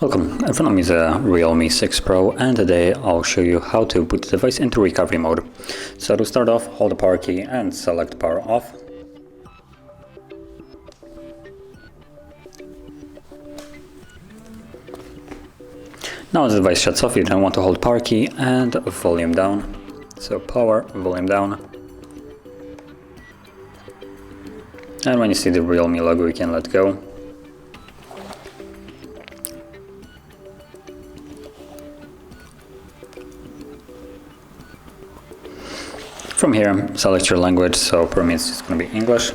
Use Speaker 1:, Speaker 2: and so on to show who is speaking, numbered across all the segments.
Speaker 1: Welcome, in front of me is a Realme 6 Pro, and today I'll show you how to put the device into recovery mode. So to start off, hold the power key and select power off. Now as the device shuts off, you then want to hold power key and volume down. So power, volume down. And when you see the Realme logo, you can let go. From here, select your language, so for me it's just going to be English.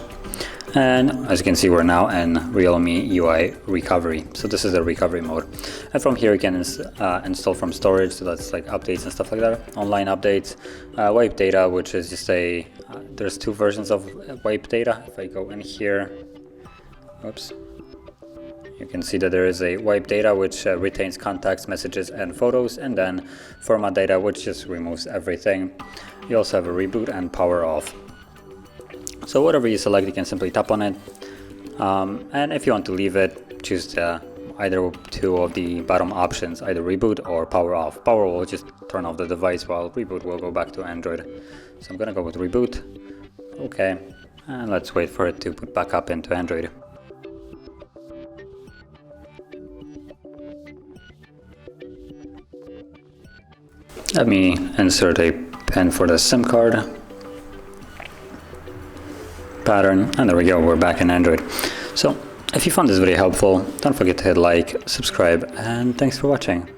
Speaker 1: And as you can see, we're now in Realme UI recovery. So this is the recovery mode. And from here you can install from storage, so that's like updates and stuff like that. Online updates, wipe data, which is just there's two versions of wipe data. If I go in here, oops. You can see that there is a wipe data which retains contacts, messages and photos, and then format data which just removes everything. You also have a reboot and power off. So whatever you select, you can simply tap on it, and if you want to leave it, choose either two of the bottom options, either reboot or power off. Power will just turn off the device, while reboot will go back to Android. So I'm gonna go with reboot. Okay, and let's wait for it to boot back up into Android. Let me insert a pin for the SIM card pattern, and there we go, we're back in Android. So if you found this video helpful, don't forget to hit like, subscribe, and thanks for watching.